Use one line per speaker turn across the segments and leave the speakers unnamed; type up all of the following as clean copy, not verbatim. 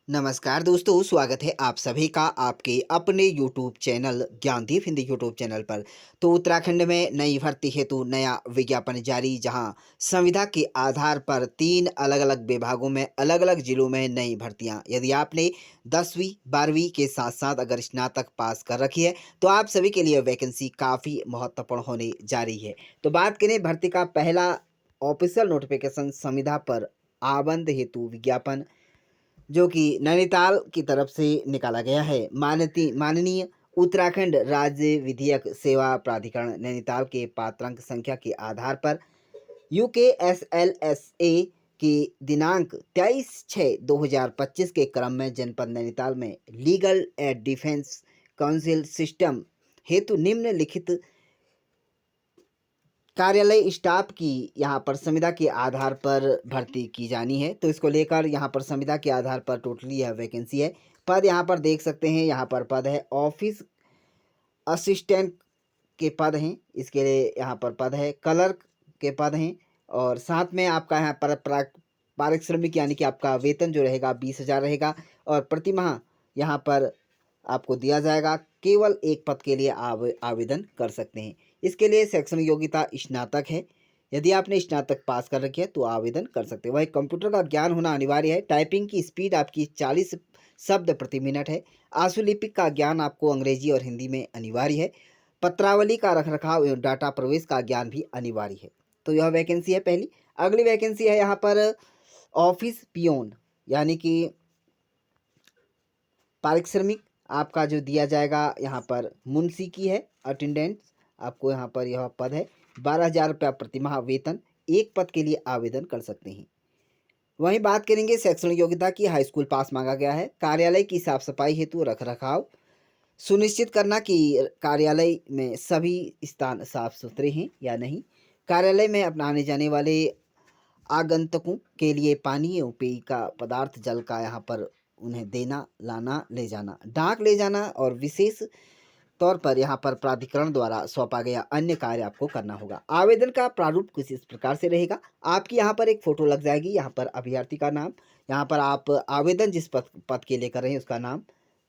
नमस्कार दोस्तों, स्वागत है आप सभी का आपके अपने YouTube channel Gyandeep Hindi YouTube channel पर। तो उत्तराखंड में नई भर्ती हेतु नया विज्ञापन जारी, जहां संविदा के आधार पर 3 अलग-अलग विभागों में अलग-अलग जिलों में नई भर्तियां। यदि आपने 10वीं 12वीं के साथ-साथ अगर स्नातक पास कर रखी है, तो आप सभी के लिए वैकेंसी काफ़ी महत्वपूर्ण होने जा रही है। तो बात करें भर्ती का पहला ऑफिशियल नोटिफिकेशन संविदा पर आबंद हेतु विज्ञापन, जो कि नैनीताल की तरफ से निकाला गया है। माननीय उत्तराखंड राज्य विधिक सेवा प्राधिकरण नैनीताल के पात्रांक संख्या के आधार पर यूकेएसएलएसए की दिनांक 23/6/2025 के क्रम में जनपद नैनीताल में legal aid defence council system हेतु निम्नलिखित कार्यालय स्टाफ की यहाँ पर संविदा के आधार पर भर्ती की जानी है। तो इसको लेकर यहाँ पर संविदा के आधार पर टोटली यह वैकेंसी है। पद यहाँ पर देख सकते हैं, यहाँ पर पद है ऑफिस असिस्टेंट के पद हैं, इसके लिए यहाँ पर पद है क्लर्क के पद हैं। और साथ में आपका यहाँ पर पारिश्रमिक यानी कि आपका वेतन जो रहेगा 20,000 रहेगा। और प्रति माह यहाँ पर आपको दिया जाएगा। केवल एक पद के लिए आवेदन कर सकते हैं। इसके लिए शैक्षणिक योग्यता स्नातक है। यदि आपने स्नातक पास कर रखी है तो आवेदन कर सकते हैं। वही कंप्यूटर का ज्ञान होना अनिवार्य है। टाइपिंग की स्पीड आपकी 40 शब्द प्रति मिनट है। आशुलिपिक का ज्ञान आपको अंग्रेजी और हिंदी में अनिवार्य है। पत्रावली का रखरखाव एवं डाटा प्रवेश का ज्ञान भी अनिवार्य है। तो यह वैकेंसी है पहली। अगली वैकेंसी है यहाँ पर ऑफिस पियोन, यानी कि पारिश्रमिक आपका जो दिया जाएगा यहाँ पर मुंशी की है। अटेंडेंट आपको यहाँ पर यह पद है। 12,000 रुपया प्रतिमाह वेतन। एक पद के लिए आवेदन कर सकते हैं। वहीं बात करेंगे शैक्षणिक योग्यता की, हाई स्कूल पास मांगा गया है। कार्यालय की साफ सफाई हेतु रख रखाव सुनिश्चित करना कि कार्यालय में सभी स्थान साफ सुथरे हैं या नहीं। कार्यालय में अपना आने जाने वाले आगंतुकों के लिए पानी एवं पेय का पदार्थ जल का यहाँ पर उन्हें देना, लाना, ले जाना, डाक ले जाना और विशेष तौर पर यहाँ पर प्राधिकरण द्वारा सौंपा गया अन्य कार्य आपको करना होगा। आवेदन का प्रारूप कुछ इस प्रकार से रहेगा। आपकी यहाँ पर एक फ़ोटो लग जाएगी, यहाँ पर अभ्यर्थी का नाम, यहाँ पर आप आवेदन जिस पद के लिए कर रहे हैं उसका नाम,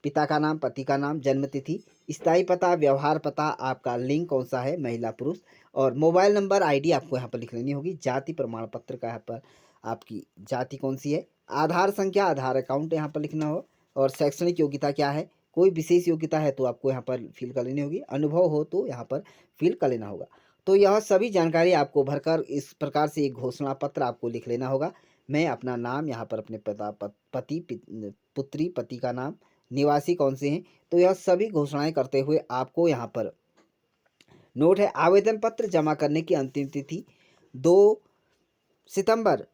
पिता का नाम, पति का नाम, जन्म तिथि, स्थायी पता, व्यवहार पता, आपका लिंग कौन सा है, महिला पुरुष, और मोबाइल नंबर, आईडी आपको यहाँ पर लिख लेनी होगी। जाति प्रमाण पत्र का यहाँ पर आपकी जाति कौन सी है, आधार संख्या, आधार अकाउंट यहाँ पर लिखना हो। और शैक्षणिक योग्यता क्या है, कोई विशेष योग्यता है तो आपको यहाँ पर फिल कर लेनी होगी। अनुभव हो तो यहाँ पर फिल कर लेना होगा। तो यह सभी जानकारी आपको भरकर इस प्रकार से एक घोषणा पत्र आपको लिख लेना होगा। मैं अपना नाम यहाँ पर अपने पुत्री, पति का नाम, निवासी कौन से हैं, तो यह सभी घोषणाएं करते हुए आपको यहाँ पर नोट है, आवेदन पत्र जमा करने की अंतिम तिथि 2 सितंबर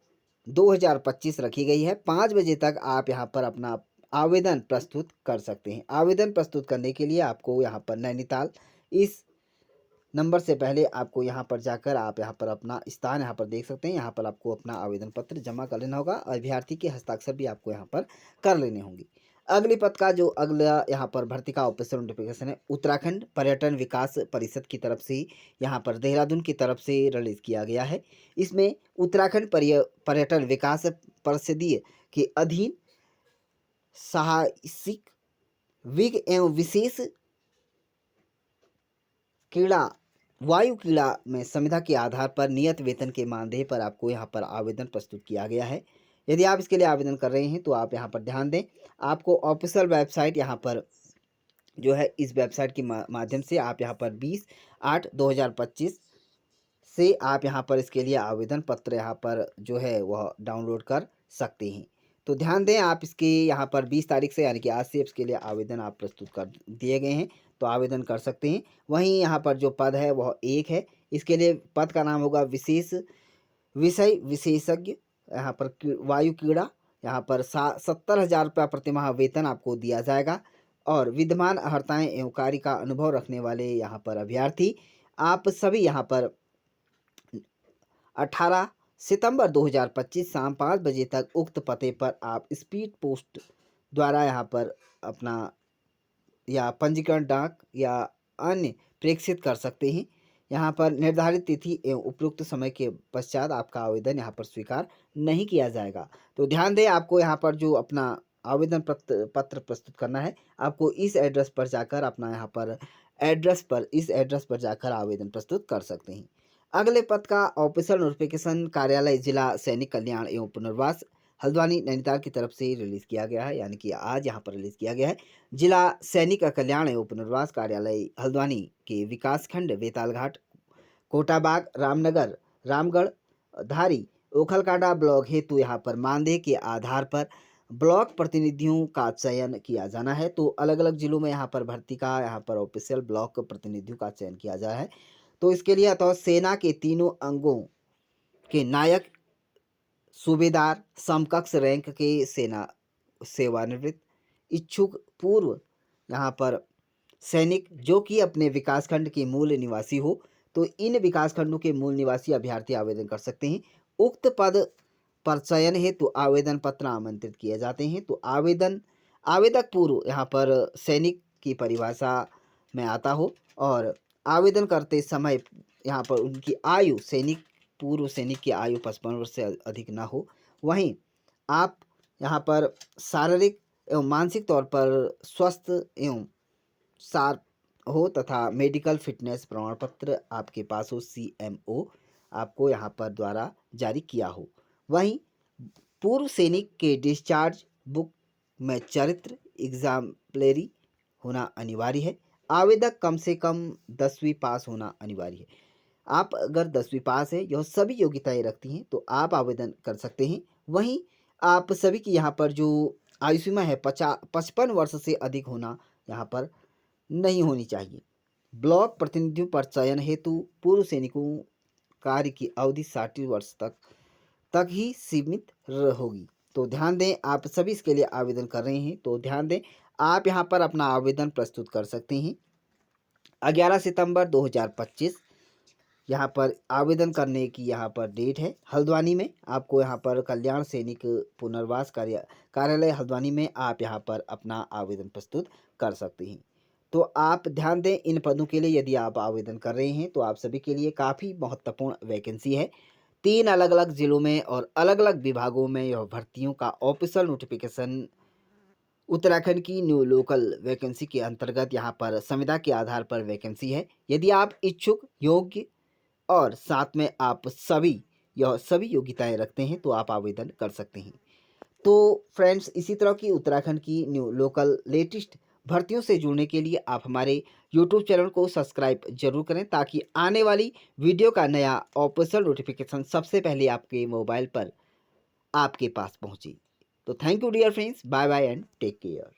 2025 रखी गई है। 5 बजे तक आप यहाँ पर अपना आवेदन प्रस्तुत कर सकते हैं। आवेदन प्रस्तुत करने के लिए आपको यहाँ पर नैनीताल इस नंबर से पहले आपको यहाँ पर जाकर आप यहाँ पर अपना स्थान यहाँ पर देख सकते हैं। यहाँ पर आपको अपना आवेदन पत्र जमा कर लेना होगा। अभ्यर्थी के हस्ताक्षर भी आपको यहाँ पर कर लेने होंगे। अगली पद का जो अगला यहाँ पर भर्ती का ऑफिशियल नोटिफिकेशन है, उत्तराखंड पर्यटन विकास परिषद की तरफ से यहाँ पर देहरादून की तरफ से रिलीज किया गया है। इसमें उत्तराखंड पर्यटन विकास परिषदीय के अधीन साहसिक विग एवं विशेष क्रीड़ा वायु क्रीड़ा में संविदा के आधार पर नियत वेतन के मानदेय पर आपको यहाँ पर आवेदन प्रस्तुत किया गया है। यदि आप इसके लिए आवेदन कर रहे हैं तो आप यहाँ पर ध्यान दें, आपको ऑफिशियल वेबसाइट यहाँ पर जो है, इस वेबसाइट के माध्यम से आप यहाँ पर 20/8/2025 से आप यहाँ पर इसके लिए आवेदन पत्र यहाँ पर जो है वह डाउनलोड कर सकते हैं। तो ध्यान दें, आप इसके यहाँ पर 20 तारीख से यानी कि आज से इसके लिए आवेदन आप प्रस्तुत कर दिए गए हैं, तो आवेदन कर सकते हैं। वहीं यहाँ पर जो पद है वह एक है। इसके लिए पद का नाम होगा विशेष विषय विशेषज्ञ, यहाँ पर वायु क्रीड़ा। यहाँ पर 70,000 रुपया प्रतिमाह वेतन आपको दिया जाएगा। और विद्यमान अर्हताएं एवं कार्य का अनुभव रखने वाले यहाँ पर अभ्यर्थी आप सभी यहाँ पर 18 सितंबर 2025 शाम 5 बजे तक उक्त पते पर आप स्पीड पोस्ट द्वारा यहाँ पर अपना या पंजीकरण डाक या अन्य प्रेषित कर सकते हैं। यहाँ पर निर्धारित तिथि एवं उपयुक्त समय के पश्चात आपका आवेदन यहाँ पर स्वीकार नहीं किया जाएगा। तो ध्यान दें, आपको यहाँ पर जो अपना आवेदन पत्र प्रस्तुत करना है। आपको इस एड्रेस पर जाकर अपना यहाँ पर इस एड्रेस पर जाकर आवेदन प्रस्तुत कर सकते हैं। अगले पद का ऑफिशियल नोटिफिकेशन कार्यालय जिला सैनिक कल्याण एवं पुनर्वास हल्द्वानी नैनीताल की तरफ से रिलीज किया गया है, यानी कि आज यहाँ पर रिलीज किया गया है। जिला सैनिक कल्याण एवं पुनर्वास कार्यालय हल्द्वानी के विकासखंड बेतालघाट, कोटाबाग, रामनगर, रामगढ़, धारी, ओखलकांडा ब्लॉक हेतु यहाँ पर मानदेय के आधार पर ब्लॉक प्रतिनिधियों का चयन किया जाना है। तो अलग अलग जिलों में यहाँ पर भर्ती का यहाँ पर ऑफिशियल ब्लॉक प्रतिनिधियों का चयन किया जा है। तो इसके लिए अथवा सेना के तीनों अंगों के नायक, सूबेदार, समकक्ष रैंक के सेना सेवानिवृत्त इच्छुक पूर्व यहाँ पर सैनिक जो कि अपने विकासखंड के मूल निवासी हो, तो इन विकासखंडों के मूल निवासी अभ्यर्थी आवेदन कर सकते हैं। उक्त पद पर चयन हेतु तो आवेदन पत्र आमंत्रित किए जाते हैं। तो आवेदक पूर्व यहाँ पर सैनिक की परिभाषा में आता हो और आवेदन करते समय यहाँ पर उनकी आयु पूर्व सैनिक की आयु 55 वर्ष से अधिक ना हो। वहीं आप यहाँ पर शारीरिक एवं मानसिक तौर पर स्वस्थ एवं शार्प हो तथा मेडिकल फिटनेस प्रमाण पत्र आपके पास हो, CMO आपको यहाँ पर द्वारा जारी किया हो। वहीं पूर्व सैनिक के डिस्चार्ज बुक में चरित्र एग्जाम्पलरी होना अनिवार्य है। आवेदक कम से कम 10वीं पास होना अनिवार्य है। आप अगर 10वीं पास है, यह सभी योग्यताएं रखती हैं, तो आप आवेदन कर सकते हैं। वहीं आप सभी की यहाँ पर जो आयु सीमा है 55 वर्ष से अधिक होना यहाँ पर नहीं होनी चाहिए। ब्लॉक प्रतिनिधियों पर चयन हेतु पूर्व सैनिकों कार्य की अवधि 60 वर्ष तक ही सीमित होगी। तो ध्यान दें, आप सभी इसके लिए आवेदन कर रहे हैं तो ध्यान दें, आप यहाँ पर अपना आवेदन प्रस्तुत कर सकते हैं। 11 सितंबर 2025 यहाँ पर आवेदन करने की यहाँ पर डेट है। हल्द्वानी में आपको यहाँ पर कल्याण सैनिक पुनर्वास कार्यालय हल्द्वानी में आप यहाँ पर अपना आवेदन प्रस्तुत कर सकते हैं। तो आप ध्यान दें, इन पदों के लिए यदि आप आवेदन कर रहे हैं तो आप सभी के लिए काफ़ी महत्वपूर्ण वैकेंसी है। 3 अलग अलग जिलों में और अलग अलग विभागों में यह भर्तियों का ऑफिशियल नोटिफिकेशन उत्तराखंड की न्यू लोकल वैकेंसी के अंतर्गत यहाँ पर संविदा के आधार पर वैकेंसी है। यदि आप इच्छुक, योग्य और साथ में आप यह सभी योग्यताएं रखते हैं तो आप आवेदन कर सकते हैं। तो फ्रेंड्स, इसी तरह की उत्तराखंड की न्यू लोकल लेटेस्ट भर्तियों से जुड़ने के लिए आप हमारे YouTube चैनल को सब्सक्राइब जरूर करें ताकि आने वाली वीडियो का नया ऑफिशियल नोटिफिकेशन सबसे पहले आपके मोबाइल पर आपके पास पहुंचे। तो thank you dear friends, bye bye and take care.